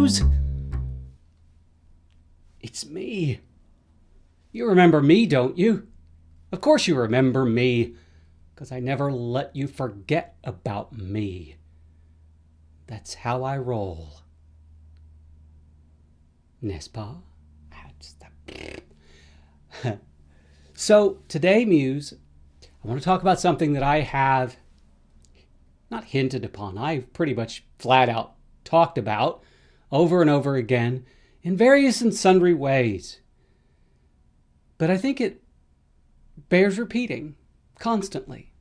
Muse. It's me. You remember me, don't you? Of course you remember me, because I never let you forget about me. That's how I roll. N'est-ce pas? So today, Muse, I want to talk about something that I have not hinted upon. I've pretty much flat out talked about over and over again in various and sundry ways. But I think it bears repeating constantly.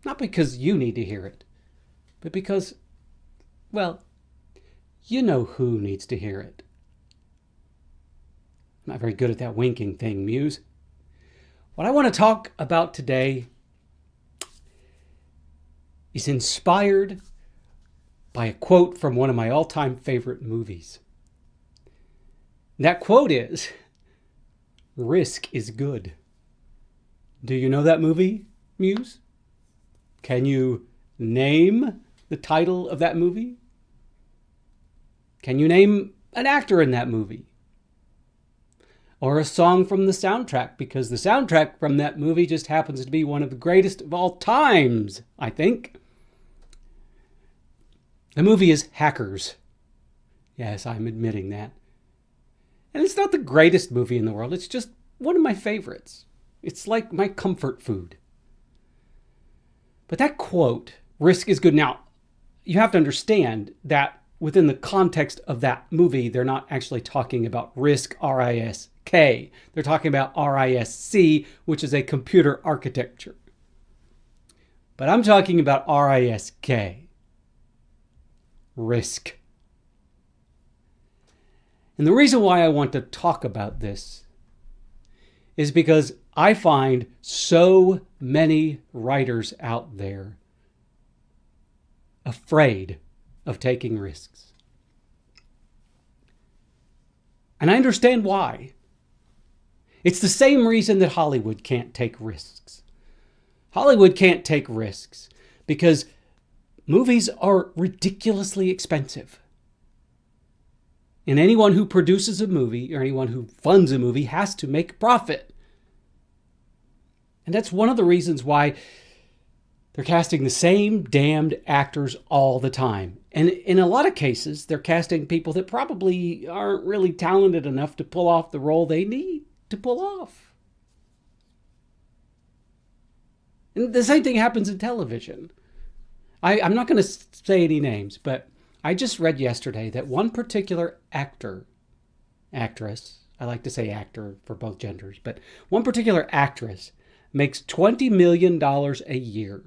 Not because you need to hear it, but because, well, you know who needs to hear it. I'm not very good at that winking thing, Muse. What I want to talk about today is inspired by a quote from one of my all-time favorite movies. That quote is, "Risk is good." Do you know that movie, Muse? Can you name the title of that movie? Can you name an actor in that movie? Or a song from the soundtrack? Because the soundtrack from that movie just happens to be one of the greatest of all times, I think. The movie is Hackers. Yes, I'm admitting that. And it's not the greatest movie in the world. It's just one of my favorites. It's like my comfort food. But that quote, "Risk is good." Now, you have to understand that within the context of that movie, they're not actually talking about risk, R-I-S-K. They're talking about RISC, which is a computer architecture. But I'm talking about RISK. Risk. And the reason why I want to talk about this is because I find so many writers out there afraid of taking risks. And I understand why. It's the same reason that Hollywood can't take risks. Hollywood can't take risks because movies are ridiculously expensive. And anyone who produces a movie or anyone who funds a movie has to make profit. And that's one of the reasons why they're casting the same damned actors all the time. And in a lot of cases, they're casting people that probably aren't really talented enough to pull off the role they need to pull off. And the same thing happens in television. I'm not going to say any names, but I just read yesterday that one particular actress, I like to say actor for both genders, but one particular actress makes $20 million a year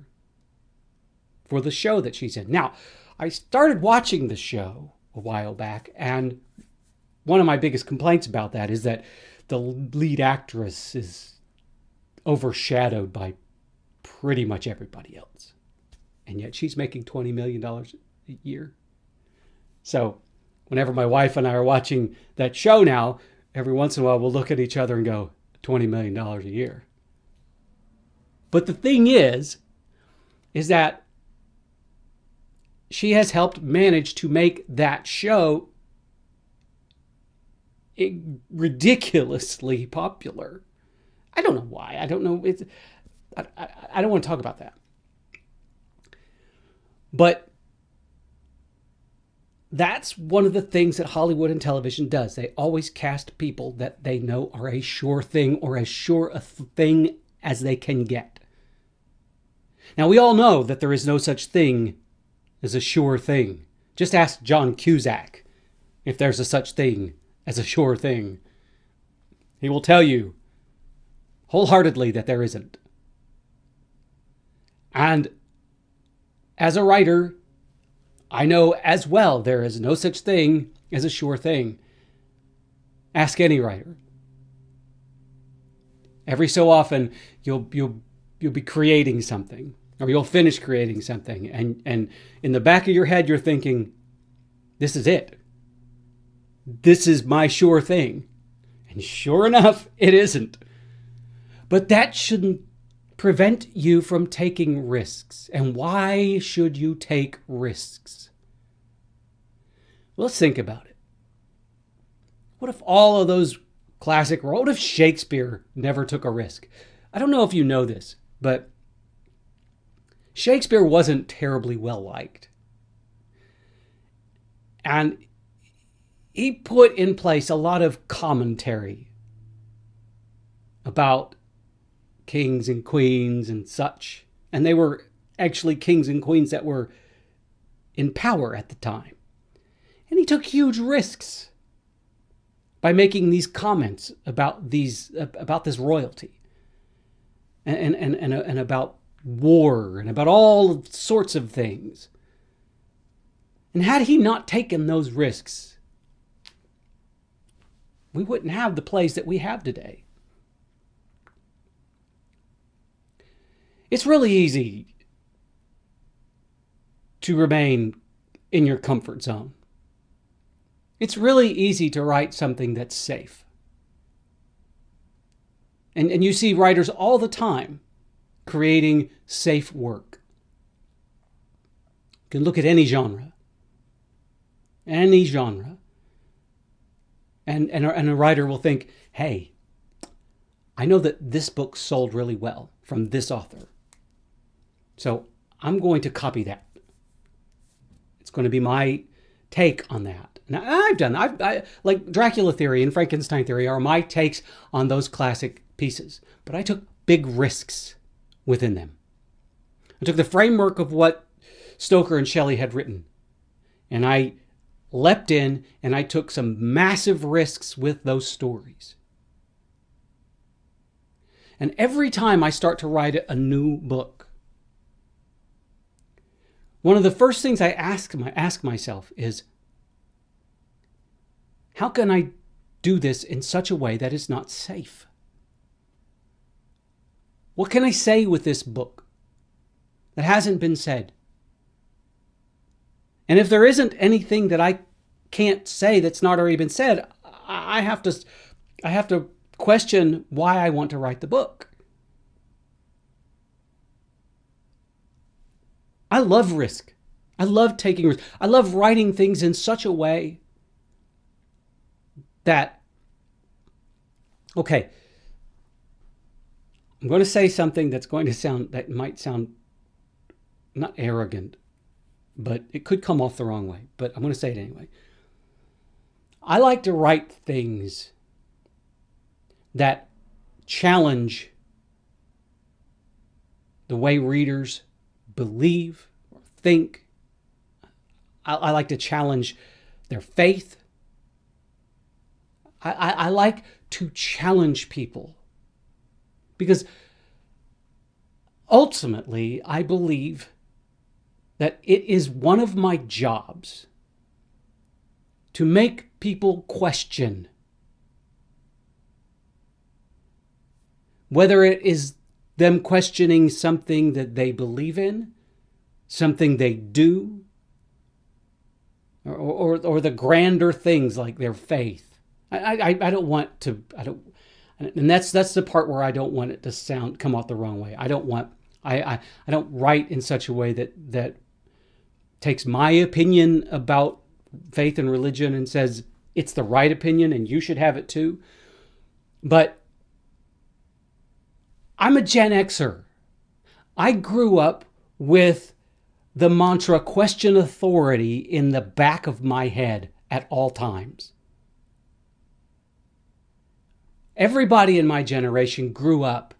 for the show that she's in. Now, I started watching the show a while back, and one of my biggest complaints about that is that the lead actress is overshadowed by pretty much everybody else. And yet she's making $20 million a year. So whenever my wife and I are watching that show now, every once in a while we'll look at each other and go, $20 million a year. But the thing is that she has helped manage to make that show ridiculously popular. I don't know why. I don't know. I don't want to talk about that. But that's one of the things that Hollywood and television does. They always cast people that they know are a sure thing or as sure a thing as they can get. Now, we all know that there is no such thing as a sure thing. Just ask John Cusack if there's a such thing as a sure thing. He will tell you wholeheartedly that there isn't. And as a writer, I know as well there is no such thing as a sure thing. Ask any writer. Every so often, you'll be creating something, or you'll finish creating something, and in the back of your head, you're thinking, "This is it. This is my sure thing." And sure enough, it isn't. But that shouldn't prevent you from taking risks. And why should you take risks? Well, let's think about it. What if all of those classic roles, what if Shakespeare never took a risk? I don't know if you know this, but Shakespeare wasn't terribly well liked. And he put in place a lot of commentary about kings and queens and such. And they were actually kings and queens that were in power at the time. And he took huge risks by making these comments about this royalty and about war and about all sorts of things. And had he not taken those risks, we wouldn't have the plays that we have today. It's really easy to remain in your comfort zone. It's really easy to write something that's safe. And you see writers all the time creating safe work. You can look at any genre. Any genre. And a writer will think, hey, I know that this book sold really well from this author. So I'm going to copy that. It's going to be my take on that. Now, I've done that. I like Dracula Theory and Frankenstein Theory are my takes on those classic pieces. But I took big risks within them. I took the framework of what Stoker and Shelley had written, and I leapt in and I took some massive risks with those stories. And every time I start to write a new book, one of the first things I ask myself is, how can I do this in such a way that is not safe? What can I say with this book that hasn't been said? And if there isn't anything that I can't say that's not already been said, I have to question why I want to write the book. I love risk. I love taking risks. I love writing things in such a way that, okay, I'm going to say something that might sound not arrogant, but it could come off the wrong way, but I'm going to say it anyway. I like to write things that challenge the way readers believe or think. I like to challenge their faith. I like to challenge people because ultimately I believe that it is one of my jobs to make people question whether it is them questioning something that they believe in, something they do, or the grander things like their faith. I don't want to, and that's the part where I don't want it to come out the wrong way. I don't write in such a way that takes my opinion about faith and religion and says it's the right opinion and you should have it too. But I'm a Gen Xer. I grew up with the mantra question authority in the back of my head at all times. Everybody in my generation grew up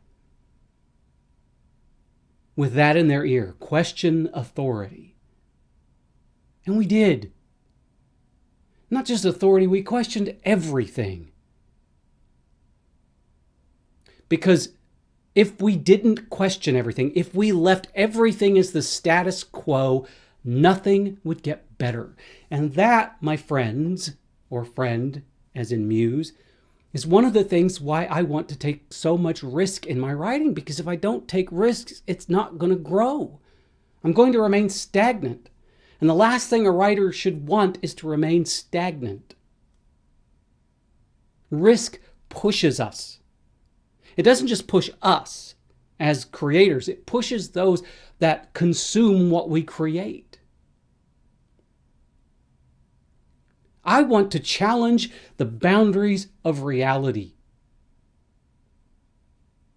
with that in their ear. Question authority. And we did. Not just authority, we questioned everything. Because if we didn't question everything, if we left everything as the status quo, nothing would get better. And that, my friends, or friend, as in Muse, is one of the things why I want to take so much risk in my writing. Because if I don't take risks, it's not going to grow. I'm going to remain stagnant. And the last thing a writer should want is to remain stagnant. Risk pushes us. It doesn't just push us as creators, it pushes those that consume what we create. I want to challenge the boundaries of reality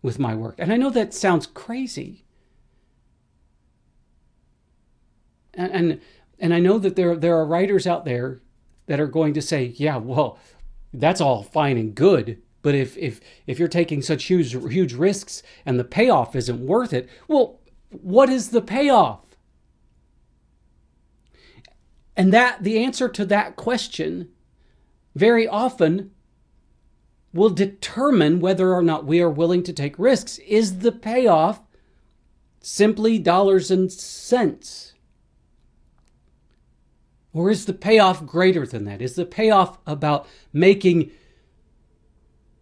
with my work. And I know that sounds crazy. And I know that there are writers out there that are going to say, yeah, well, that's all fine and good, but if you're taking such huge risks and the payoff isn't worth it, well, what is the payoff? And that the answer to that question very often will determine whether or not we are willing to take risks. Is the payoff simply dollars and cents? Or is the payoff greater than that? Is the payoff about making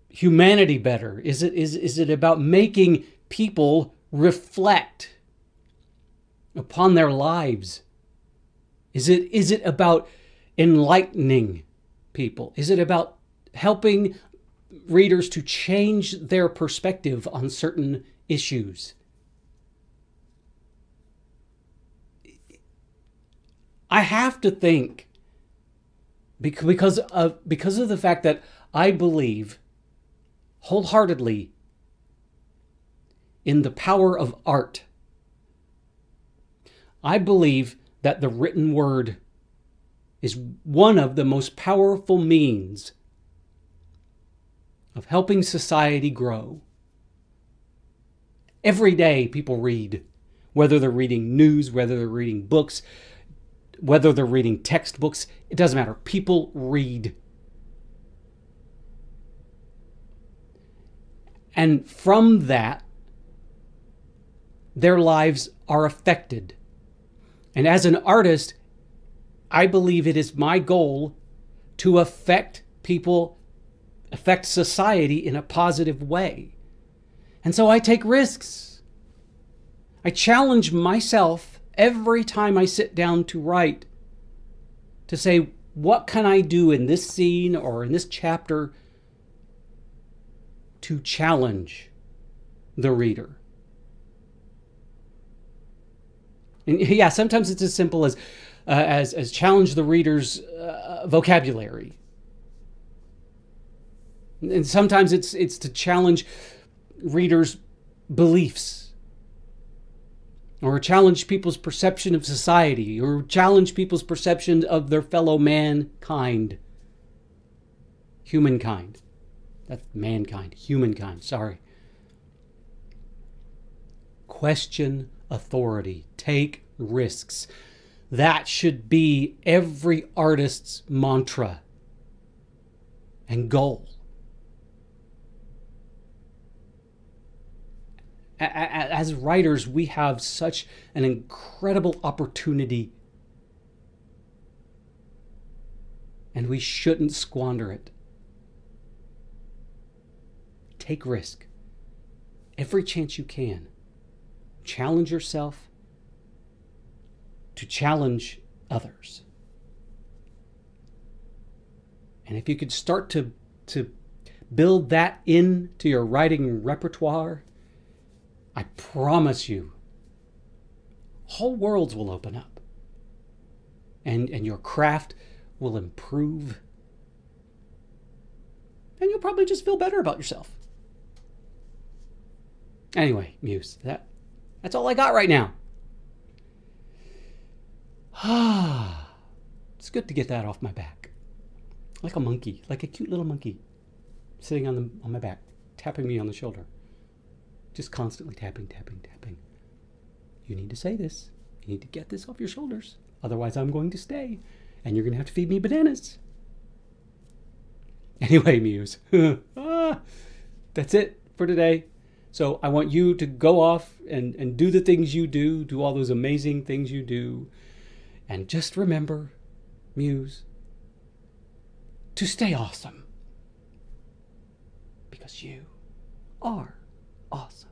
humanity better? Is it about making people reflect upon their lives? Is it about enlightening people? Is it about helping readers to change their perspective on certain issues? I have to think, because of the fact that I believe wholeheartedly in the power of art. I believe that the written word is one of the most powerful means of helping society grow. Every day people read, whether they're reading news, whether they're reading books, whether they're reading textbooks, it doesn't matter. People read. And from that, their lives are affected. And as an artist, I believe it is my goal to affect people, affect society in a positive way. And so I take risks. I challenge myself every time I sit down to write, to say, what can I do in this scene or in this chapter to challenge the reader? And yeah, sometimes it's as simple as challenge the reader's vocabulary. And sometimes it's to challenge readers' beliefs, or challenge people's perception of society, or challenge people's perception of their fellow mankind. Humankind. That's mankind. Humankind, sorry. Question authority. Take risks. That should be every artist's mantra and goal. As writers, we have such an incredible opportunity, and we shouldn't squander it. Take risk. Every chance you can. Challenge yourself to challenge others. And if you could start to build that into your writing repertoire, I promise you, whole worlds will open up, and your craft will improve, and you'll probably just feel better about yourself. Anyway, Muse, that's all I got right now. It's good to get that off my back, like a monkey, like a cute little monkey, sitting on my back, tapping me on the shoulder. Just constantly tapping, tapping, tapping. You need to say this. You need to get this off your shoulders. Otherwise, I'm going to stay. And you're going to have to feed me bananas. Anyway, Muse. That's it for today. So I want you to go off and do the things you do all those amazing things you do. And just remember, Muse, to stay awesome. Because you are awesome.